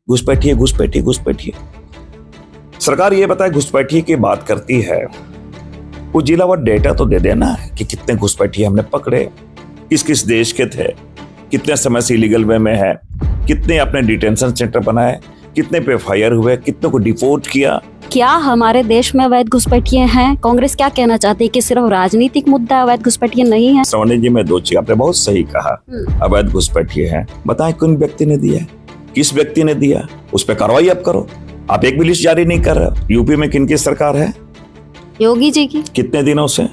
घुसपैठिए घुसपैठिए घुसपैठिए। सरकार ये बताए घुसपैठिए की बात करती है, वो जिलावार डेटा तो दे देना कि कितने घुसपैठिए हमने पकड़े, किस किस देश के थे, कितने समय से इलीगल वे में है, कितने अपने डिटेंशन सेंटर बनाए, कितने पे एफआईआर हुए, कितनों को डिपोर्ट किया। क्या हमारे देश में अवैध घुसपैठिए हैं? कांग्रेस क्या कहना चाहती है कि सिर्फ राजनीतिक मुद्दा अवैध घुसपैठिए नहीं है? श्रवणी जी, मैं दो चीज आपने बहुत सही कहा, अवैध घुसपैठिए हैं। बताएं कौन व्यक्ति ने दिया, किस व्यक्ति ने दिया, उस पर कार्रवाई आप करो। आप एक भी लिस्ट जारी नहीं कर रहे। यूपी में किन की सरकार है? योगी जी की। कितने दिनों से?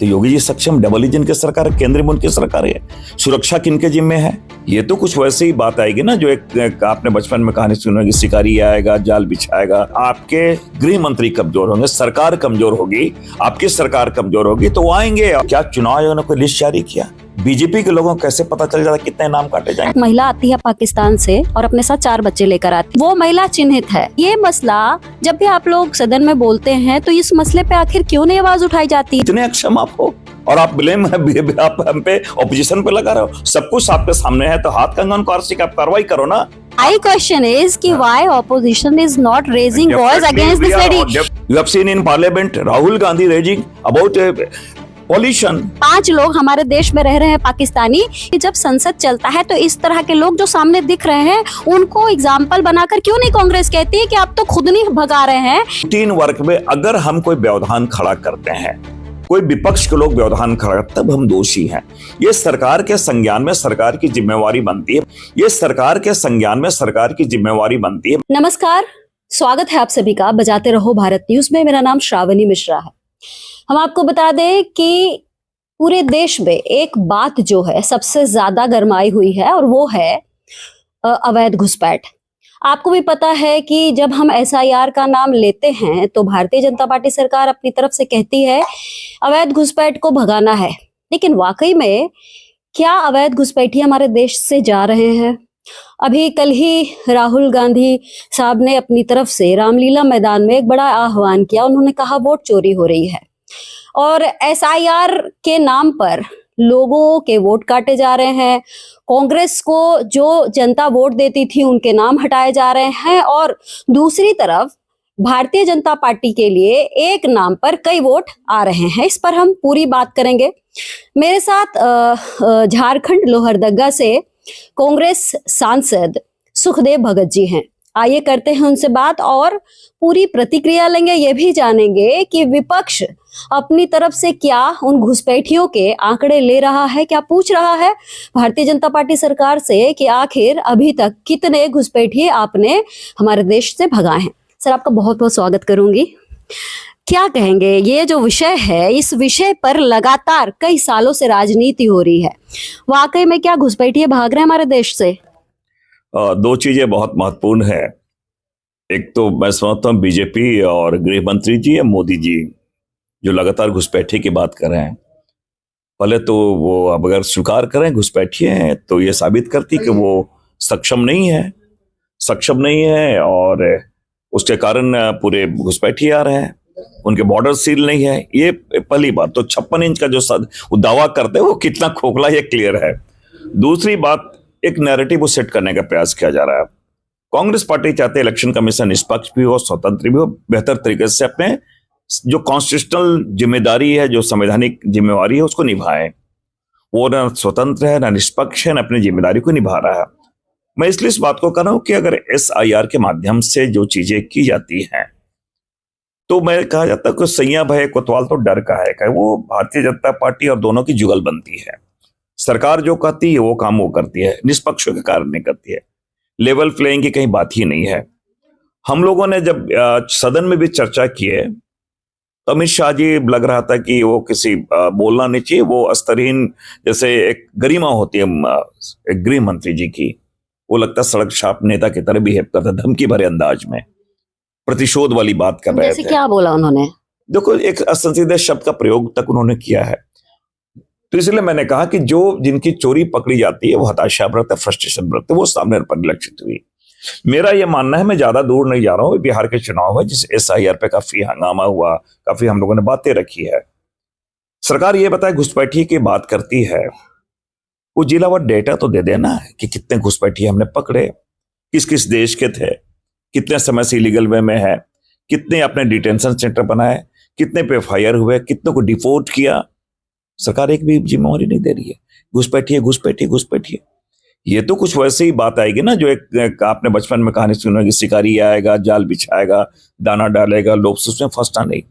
तो योगी जी सक्षम, डबल इंजन की सरकार है, केंद्र में उनकी सरकार है। सुरक्षा किनके जिम्मे है? ये तो कुछ वैसे ही बात आएगी ना जो एक आपने बचपन में कहानी सुनी होगी, शिकारी आएगा जाल बिछाएगा। आपके गृह मंत्री कमजोर होंगे, सरकार कमजोर होगी, आपकी सरकार कमजोर होगी तो वो आएंगे। क्या चुनाव आयोग ने कोई लिस्ट जारी किया? बीजेपी के लोगों को कैसे पता चल जाता कितने नाम काटे जाएंगे? महिला आती है पाकिस्तान से और अपने साथ 4 बच्चे लेकर आती है, वो महिला चिन्हित है। ये मसला जब भी आप लोग सदन में बोलते हैं तो इस मसले पे आखिर क्यों नहीं आवाज उठाई जाती? इतने अक्षम आप हो और आप ब्लेम आप हम पे ऑपोजिशन पे लगा रहे हो। सब कुछ आपके सामने है तो हाथ कंगन को आप कार्रवाई करो ना। My question is कि why opposition is not raising voice against this lady? You have seen in parliament Rahul Gandhi raging about pollution. 5 लोग हमारे देश में रह रहे हैं पाकिस्तानी, कि जब संसद चलता है तो इस तरह के लोग जो सामने दिख रहे हैं उनको एग्जाम्पल बनाकर क्यों नहीं कांग्रेस कहती है कि आप तो खुद नहीं भगा रहे हैं? 3 वर्ग में अगर हम कोई व्यवधान खड़ा करते हैं, कोई विपक्ष के लोग व्यवधान खड़ा करते, तब हम दोषी हैं। ये सरकार के संज्ञान में सरकार की जिम्मेवारी बनती है। ये सरकार के संज्ञान में सरकार की जिम्मेवारी बनती है। नमस्कार, स्वागत है आप सभी का बजाते रहो भारत न्यूज में। मेरा नाम श्रावणी मिश्रा है। हम आपको बता दें कि पूरे देश में एक बात जो है सबसे ज्यादा गरमाई हुई है और वो है अवैध घुसपैठ। आपको भी पता है कि जब हम एसआईआर का नाम लेते हैं तो भारतीय जनता पार्टी सरकार अपनी तरफ से कहती है अवैध घुसपैठ को भगाना है, लेकिन वाकई में क्या अवैध घुसपैठी हमारे देश से जा रहे हैं? अभी कल ही राहुल गांधी साहब ने अपनी तरफ से रामलीला मैदान में एक बड़ा आह्वान किया। उन्होंने कहा वोट चोरी हो रही है और एसआईआर के नाम पर लोगों के वोट काटे जा रहे हैं। कांग्रेस को जो जनता वोट देती थी उनके नाम हटाए जा रहे हैं और दूसरी तरफ भारतीय जनता पार्टी के लिए एक नाम पर कई वोट आ रहे हैं। इस पर हम पूरी बात करेंगे। मेरे साथ झारखंड लोहरदगा से कांग्रेस सांसद सुखदेव भगत जी हैं। आइए करते हैं उनसे बात और पूरी प्रतिक्रिया लेंगे। ये भी जानेंगे कि विपक्ष अपनी तरफ से क्या उन घुसपैठियों के आंकड़े ले रहा है, क्या पूछ रहा है भारतीय जनता पार्टी सरकार से कि आखिर अभी तक कितने घुसपैठिए आपने हमारे देश से भगाए हैं। सर, आपका बहुत बहुत स्वागत करूंगी। क्या कहेंगे, ये जो विषय है इस विषय पर लगातार कई सालों से राजनीति हो रही है, वाकई में क्या घुसपैठिए भाग रहे हैं हमारे देश से? 2 चीजें बहुत महत्वपूर्ण है। एक तो मैं समझता हूँ बीजेपी और गृह मंत्री जी या मोदी जी जो लगातार घुसपैठी की बात कर रहे हैं, पहले तो वो अब अगर स्वीकार करें घुसपैठिए हैं तो ये साबित करती कि वो सक्षम नहीं है और उसके कारण पूरे घुसपैठी आ रहे हैं। उनके बॉर्डर सील नहीं है, ये पहली बात। तो 56 इंच का जो दावा करते हैं वो कितना खोखला ये क्लियर है। दूसरी बात, एक नैरेटिव को सेट करने का प्रयास किया जा रहा है। कांग्रेस पार्टी चाहते इलेक्शन कमीशन निष्पक्ष भी हो, स्वतंत्र भी हो, बेहतर तरीके से अपने जो कॉन्स्टिट्यूशनल जिम्मेदारी है, जो संवैधानिक जिम्मेवारी है उसको निभाए। वो ना स्वतंत्र है, ना निष्पक्ष है, ना अपनी जिम्मेदारी को निभा रहा है। मैं इसलिए इस बात को कर रहा हूं कि अगर एसआईआर के माध्यम से जो चीजें की जाती हैं तो मैं कहा जाता है कि सैया भय कोतवाल तो डर का है कि वो भारतीय जनता पार्टी और दोनों की जुगलबंदी है। सरकार जो कहती है वो काम वो करती है, निष्पक्ष के कारण नहीं करती है। लेवल प्लेइंग की कहीं बात ही नहीं है। हम लोगों ने जब सदन में भी चर्चा की है तो अमित शाह जी लग रहा था कि वो किसी बोलना नहीं चाहिए, वो अस्तरहीन जैसे एक गरिमा होती है एक गृह मंत्री जी की, वो लगता सड़क छाप नेता की तरह बिहेव करता, धमकी भरे अंदाज में प्रतिशोध वाली बात कर रहे थे। क्या बोला उन्होंने? देखो, एक असंसीदे शब्द का प्रयोग तक उन्होंने किया है। तो इसलिए मैंने कहा कि जो जिनकी चोरी पकड़ी जाती है वो हताशा बरतते, फ्रस्ट्रेशन बरतते, वो सामने परिलक्षित हुई। मेरा ये मानना है, मैं ज्यादा दूर नहीं जा रहा हूँ, बिहार के चुनाव है जिस एसआईआर पे काफी हंगामा हुआ, काफी हम लोगों ने बातें रखी है। सरकार ये बताए घुसपैठिए की बात करती है, वो जिलावार डेटा तो दे देना कि कितने घुसपैठिए हमने पकड़े, किस किस देश के थे, कितने समय से इलीगल वे में है, कितने अपने डिटेंशन सेंटर बनाए, कितने पे FIR हुए, कितनों को डिपोर्ट किया, सरकार एक भी जिम्मेवारी नहीं दे रही है। घुसपैठिए घुसपैठिए घुसपैठिए। ये तो कुछ वैसे ही बात आएगी ना जो एक आपने बचपन में कहानी सुनी होगी, शिकारी आएगा, जाल बिछाएगा, दाना डालेगा, लोग उसमें फंसना नहीं।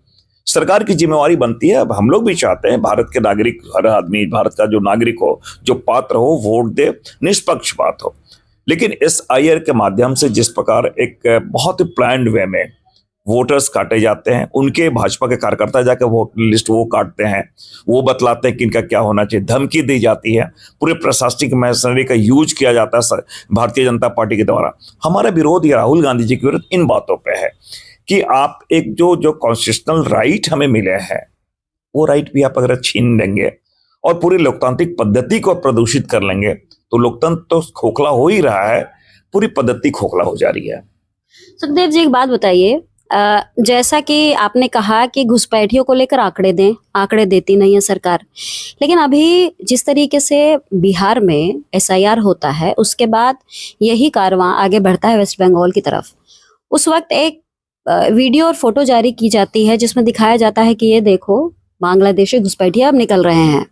सरकार की जिम्मेवारी बनती है। अब हम लोग भी चाहते हैं भारत के नागरिक, हर आदमी भारत का जो नागरिक हो, जो पात्र हो, वोट दे, निष्पक्ष बात हो। लेकिन SIR के माध्यम से जिस प्रकार एक बहुत ही प्लान्ड वे में वोटर्स काटे जाते हैं, उनके भाजपा के कार्यकर्ता जाकर वोट लिस्ट वो काटते हैं, वो बतलाते हैं कि इनका क्या होना चाहिए, धमकी दी जाती है, पूरे प्रशासनिक मशीनरी का यूज किया जाता है भारतीय जनता पार्टी के द्वारा। हमारा विरोध या राहुल गांधी जी की विरोध इन बातों पे है कि आप एक जो कॉन्स्टिट्यूशनल राइट हमें मिले हैं, वो राइट भी आप अगर छीन लेंगे और पूरी लोकतांत्रिक पद्धति को प्रदूषित कर लेंगे तो लोकतंत्र तो खोखला हो ही रहा है, पूरी पद्धति खोखला हो जा रही है। सुखदेव जी, एक बात बताइए, जैसा कि आपने कहा कि घुसपैठियों को लेकर आंकड़े देती नहीं है सरकार, लेकिन अभी जिस तरीके से बिहार में SIR होता है, उसके बाद यही कारवां आगे बढ़ता है वेस्ट बंगाल की तरफ। उस वक्त एक वीडियो और फोटो जारी की जाती है जिसमें दिखाया जाता है कि ये देखो बांग्लादेशी घुसपैठिए अब निकल रहे हैं।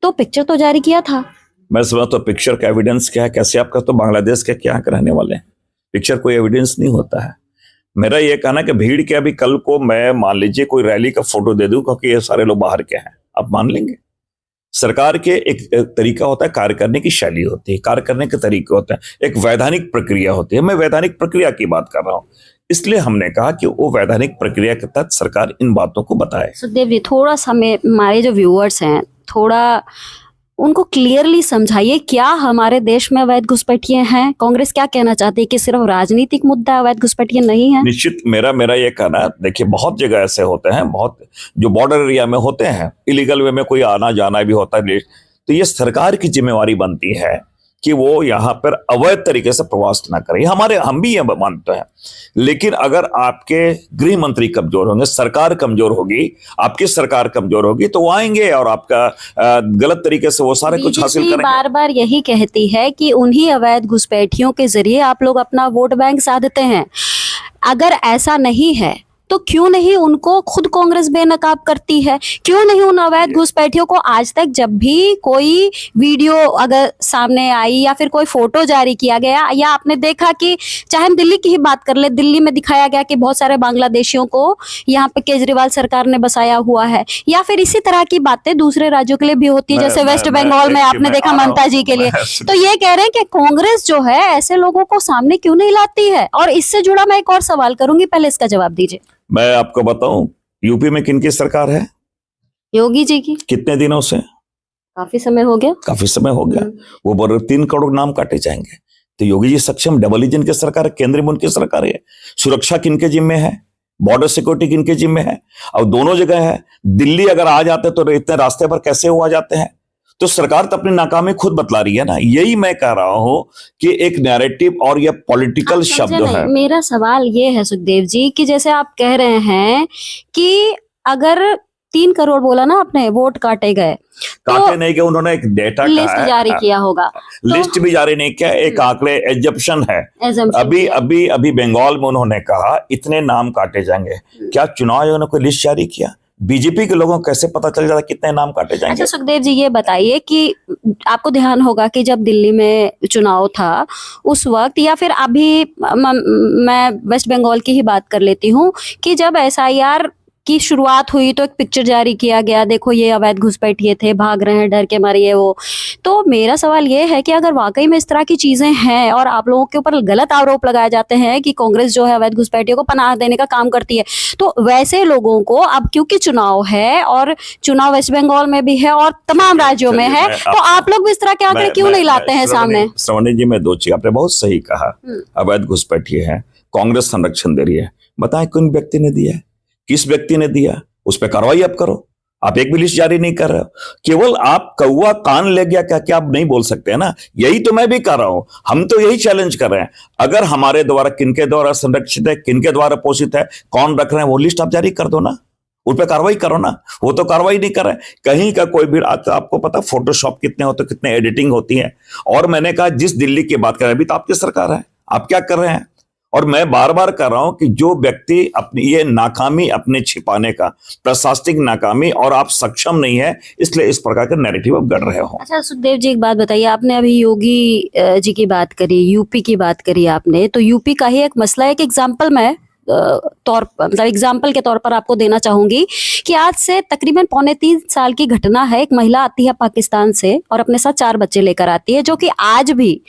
तो पिक्चर तो जारी किया था। मैं समझता तो पिक्चर का एविडेंस क्या है? कैसे आपका तो बांग्लादेश के क्या रहने वाले हैं, पिक्चर कोई एविडेंस नहीं होता है। मेरा ये कहना कि भीड़ के, अभी कल को मैं मान लीजिए कोई रैली का फोटो दे दूं क्योंकि ये सारे लोग बाहर के हैं, आप मान लेंगे? सरकार के एक तरीका होता है, कार्य करने की शैली होती है, कार्य करने के तरीके होते हैं, एक वैधानिक प्रक्रिया होती है। मैं वैधानिक प्रक्रिया की बात कर रहा हूं, इसलिए हमने कहा कि वो वैधानिक प्रक्रिया के तहत सरकार इन बातों को बताए। सुखदेव जी, थोड़ा सा हमारे जो व्यूअर्स हैं, थोड़ा उनको क्लियरली समझाइए, क्या हमारे देश में अवैध घुसपैठिए हैं? कांग्रेस क्या कहना चाहती है कि सिर्फ राजनीतिक मुद्दा अवैध घुसपैठिए नहीं है? निश्चित मेरा ये कहना, देखिए बहुत जगह ऐसे होते हैं, बहुत जो बॉर्डर एरिया में होते हैं, इलीगल वे में कोई आना जाना भी होता है, तो ये सरकार की जिम्मेवारी बनती है कि वो यहाँ पर अवैध तरीके से प्रवास ना करें। हम भी ये मानते हैं। लेकिन अगर आपके गृह मंत्री कमजोर होंगे, सरकार कमजोर होगी, आपकी सरकार कमजोर होगी, तो वो आएंगे और आपका गलत तरीके से वो सारे कुछ हासिल करेंगे। बार बार यही कहती है कि उन्हीं अवैध घुसपैठियों के जरिए आप लोग अपना वोट बैंक साधते हैं। अगर ऐसा नहीं है तो क्यों नहीं उनको खुद कांग्रेस बेनकाब करती है? क्यों नहीं उन अवैध घुसपैठियों को आज तक जब भी कोई वीडियो अगर सामने आई या फिर कोई फोटो जारी किया गया, या आपने देखा कि चाहे हम दिल्ली की ही बात कर ले, दिल्ली में दिखाया गया कि बहुत सारे बांग्लादेशियों को यहाँ पे केजरीवाल सरकार ने बसाया हुआ है, या फिर इसी तरह की बातें दूसरे राज्यों के लिए भी होती है, जैसे वेस्ट बंगाल में आपने देखा ममता जी के लिए। तो ये कह रहे हैं कि कांग्रेस जो है ऐसे लोगों को सामने क्यों नहीं लाती है? और इससे जुड़ा मैं एक और सवाल करूंगी, पहले इसका जवाब दीजिए। मैं आपको बताऊं, यूपी में किनकी सरकार है? योगी जी की। कितने दिनों से? काफी समय हो गया। काफी समय हो गया। वो बोल रहे 3 करोड़ नाम काटे जाएंगे। तो योगी जी सक्षम, डबल इंजन की सरकार है, केंद्र में उनकी सरकार है। सुरक्षा किनके जिम्मे है? बॉर्डर सिक्योरिटी किनके जिम्मे है? और दोनों जगह है। दिल्ली अगर आ जाते तो इतने रास्ते पर कैसे हो आ जाते हैं? तो सरकार तो अपनी नाकामी खुद बतला रही है ना। यही मैं कह रहा हूं कि एक नैरेटिव और ये पॉलिटिकल शब्द है। मेरा सवाल ये है सुखदेव जी कि जैसे आप कह रहे हैं कि अगर 3 करोड़ बोला ना आपने, वोट काटे गए, काटे नहीं गए, उन्होंने एक डेटा लिस्ट जारी किया होगा। लिस्ट भी जारी नहीं किया, एक आंकड़े एजम्पशन है। अभी बंगाल में उन्होंने कहा इतने नाम काटे जाएंगे। क्या चुनाव आयोग ने कोई लिस्ट जारी किया? बीजेपी के लोगों को कैसे पता चल जाता कितने नाम काटे जाएंगे? अच्छा सुखदेव जी, ये बताइए कि आपको ध्यान होगा कि जब दिल्ली में चुनाव था उस वक्त, या फिर अभी मैं वेस्ट बंगाल की ही बात कर लेती हूँ, कि जब SIR की शुरुआत हुई तो एक पिक्चर जारी किया गया, देखो ये अवैध घुसपैठिए थे, भाग रहे हैं डर के मारे ये वो। तो मेरा सवाल ये है कि अगर वाकई में इस तरह की चीजें हैं और आप लोगों के ऊपर गलत आरोप लगाए जाते हैं कि कांग्रेस जो है अवैध घुसपैठियों को पनाह देने का काम करती है, तो वैसे लोगों को अब क्योंकि चुनाव है और चुनाव वेस्ट बंगाल में भी है और तमाम राज्यों में है, तो आप लोग भी इस तरह के आंकड़े क्यों नहीं लाते हैं सामने? श्रवणी जी, मैं 2 चीज, आपने बहुत सही कहा, अवैध घुसपैठिए है, कांग्रेस संरक्षण दे रही है। बताएं कौन व्यक्ति ने दिया है, किस व्यक्ति ने दिया, उस पर कार्रवाई आप करो। आप एक भी लिस्ट जारी नहीं कर रहे हो, केवल आप कौवा कान ले गया क्या आप नहीं बोल सकते हैं ना? यही तो मैं भी कर रहा हूं, हम तो यही चैलेंज कर रहे हैं। अगर हमारे द्वारा किनके द्वारा संरक्षित है, किनके द्वारा पोषित है, कौन रख रहे हैं, वो लिस्ट आप जारी कर दो ना, उन पर कार्रवाई करो ना। वो तो कार्रवाई नहीं कर रहे, कहीं का कोई भी। आपको पता फोटोशॉप कितने होते, कितने एडिटिंग होती है। और मैंने कहा जिस दिल्ली की बात करें, अभी तो आपकी सरकार है, आप क्या कर रहे हैं? और मैं बार बार कर रहा हूं कि जो व्यक्ति अपनी ये नाकामी अपने छिपाने का, प्रशासनिक नाकामी, और आप सक्षम नहीं है, इसलिए इस प्रकार के नैरेटिव आप गढ़ रहे हो। अच्छा सुखदेव जी, एक बात बताइए, आपने अभी योगी जी की बात करी, यूपी की बात करी आपने, तो यूपी का ही एक मसला है। एक एग्जांपल मैं मतलब एग्जाम्पल के तौर पर आपको देना चाहूंगी कि आज से तकरीबन 2.25 साल की घटना है। एक महिला आती है पाकिस्तान से और अपने साथ 4 बच्चे लेकर आती है, जो कि आज भी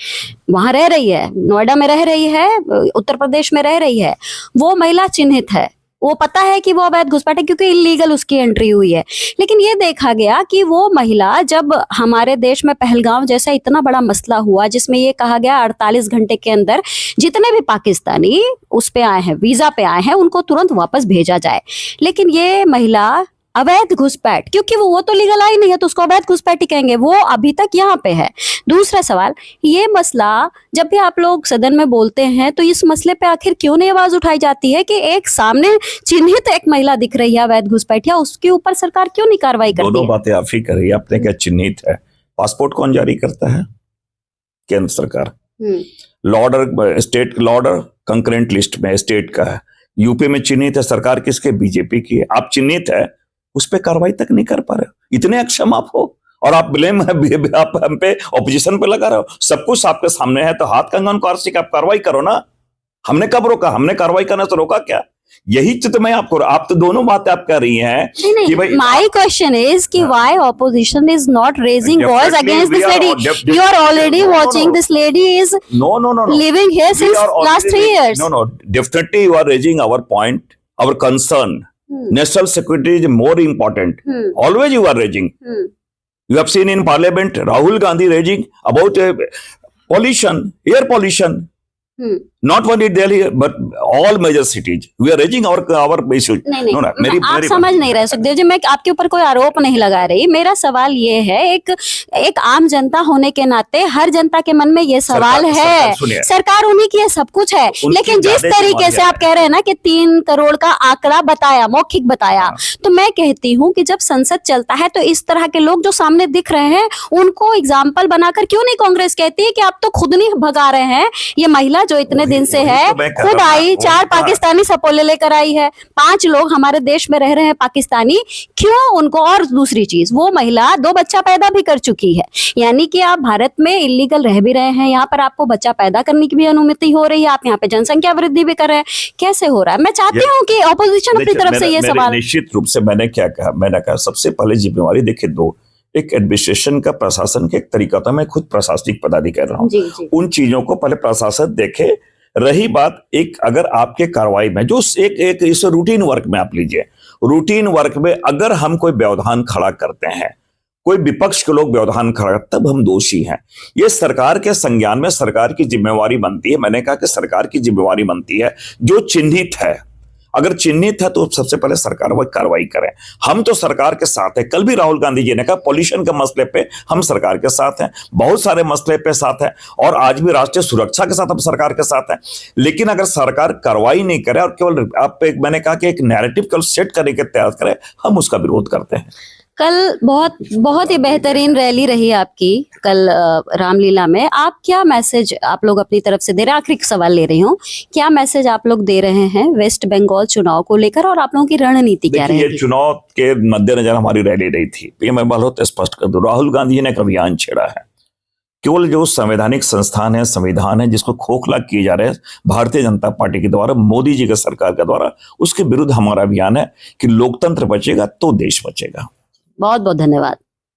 वहां रह रही है, नोएडा में रह रही है, उत्तर प्रदेश में रह रही है। वो महिला चिन्हित है, वो पता है कि वो अवैध घुसपैठ है क्योंकि इलीगल उसकी एंट्री हुई है। लेकिन ये देखा गया कि वो महिला, जब हमारे देश में पहलगाम जैसा इतना बड़ा मसला हुआ जिसमें ये कहा गया 48 घंटे के अंदर जितने भी पाकिस्तानी उस पे आए हैं, वीजा पे आए हैं, उनको तुरंत वापस भेजा जाए, लेकिन ये महिला अवैध घुसपैठ, क्योंकि वो तो लीगल आई नहीं है तो उसको अवैध घुसपैठ ही कहेंगे, वो अभी तक यहाँ पे है। दूसरा सवाल, ये मसला जब भी आप लोग सदन में बोलते हैं तो इस मसले पे आखिर क्यों नहीं आवाज उठाई जाती है कि एक सामने चिन्हित एक महिला दिख रही है अवैध घुसपैठिया, उसके ऊपर सरकार क्यों नहीं कार्रवाई करती है? दोनों बातें आप ही कर रही है। आपने क्या चिन्हित है? पासपोर्ट कौन जारी करता है? केंद्र सरकार। Louder, state louder concurrent list में स्टेट का है। यूपी में चिन्हित है सरकार किसके? बीजेपी की है। आप चिन्हित है, उस पर कार्रवाई तक नहीं कर पा रहे हो। इतने अक्षम आप हो और आप ब्लेम आप हम पे, ऑपोजिशन पे लगा रहे हो। सब कुछ आपके सामने है तो हाथ कंगन को आरसी, आप कार्रवाई करो ना। हमने कब रोका? हमने कार्रवाई करना तो रोका क्या? यही तो मैं आपको, आप तो दोनों बातें आप कर रही हैं कि भाई, माय क्वेश्चन इज कि why opposition is not raising voice against this lady? You are already watching, this lady is no living here since last 3 years. No, definitely you are raising our point, our concern. National security is more important. Always you are raising. You have seen in parliament Rahul Gandhi raising about pollution, air pollution. Not only Delhi but all major cities. We are raising our issues. नहीं, आप समझ नहीं रहे सुखदेव जी, मैं आपके ऊपर कोई आरोप नहीं लगा रही। मेरा सवाल ये है, एक आम जनता होने के नाते हर जनता के मन में ये सवाल है। सरकार उन्हीं की है, सब कुछ है, लेकिन जिस तरीके से आप कह रहे हैं ना कि 3 करोड़ का आंकड़ा बताया, मौखिक बताया, तो मैं कहती हूँ कि जब संसद चलता है तो इस तरह के लोग जो सामने दिख रहे हैं उनको एग्जाम्पल बनाकर क्यों नहीं कांग्रेस कहती है कि आप तो खुद नहीं भगा रहे हैं? ये महिला जो इतने दिन से है, खुद आई, 4 पाकिस्तानी सपोले लेकर आई है, 5 लोग हमारे देश में रह रहे हैं पाकिस्तानी, क्यों उनको? और दूसरी चीज, वो महिला 2 बच्चा पैदा भी कर चुकी है, यानी कि आप भारत में इलीगल रह भी रहे हैं, यहाँ पर आपको बच्चा पैदा करने की भी अनुमति हो रही है, आप यहाँ पे जनसंख्या वृद्धि भी कर रहे हैं। कैसे हो रहा है? मैं चाहती हूँ कि ऑपोजिशन अपनी तरफ से ये सवाल। निश्चित रूप से मैंने क्या कहा, मैंने कहा सबसे पहले जिम्मेवारी देखिए दो, एक एडमिनिस्ट्रेशन का, प्रशासन के एक तरीका था, मैं खुद प्रशासनिक पदाधिकारी रहा हूँ, उन चीजों को पहले प्रशासन देखे। रही बात एक, अगर आपके कार्रवाई में जो एक इस रूटीन वर्क में आप लीजिए, रूटीन वर्क में अगर हम कोई व्यवधान खड़ा करते हैं, कोई विपक्ष के लोग व्यवधान खड़ा, तब हम दोषी हैं। ये सरकार के संज्ञान में सरकार की जिम्मेवारी बनती है। मैंने कहा कि सरकार की जिम्मेवारी बनती है, जो चिन्हित है, अगर चिन्हित है तो सबसे पहले सरकार वह कार्रवाई करे। हम तो सरकार के साथ है। कल भी राहुल गांधी जी ने कहा पॉल्यूशन के मसले पे हम सरकार के साथ हैं, बहुत सारे मसले पे साथ है, और आज भी राष्ट्रीय सुरक्षा के साथ हम सरकार के साथ हैं। लेकिन अगर सरकार कार्रवाई नहीं करे और केवल मैंने कहा कि एक नैरेटिव कल सेट करने के तैयार करे, हम उसका विरोध करते हैं। कल बहुत ही बेहतरीन रैली रही आपकी कल रामलीला में। आप क्या मैसेज आप लोग अपनी तरफ से दे रहे हैं? आखिरी सवाल ले रही हूँ, क्या मैसेज आप लोग दे रहे हैं वेस्ट बंगाल चुनाव को लेकर, और आप लोगों की रणनीति क्या रहेगी? ये चुनाव के मद्देनजर हमारी रैली रही थी। ये मैं बहुत स्पष्ट कर दूं, राहुल गांधी जी ने एक अभियान छेड़ा है। केवल जो संवैधानिक संस्थान है, संविधान है, जिसको खोखला किए जा रहे हैं भारतीय जनता पार्टी के द्वारा, मोदी जी के सरकार के द्वारा, उसके विरुद्ध हमारा अभियान है कि लोकतंत्र बचेगा तो देश बचेगा। बहुत बहुत धन्यवाद।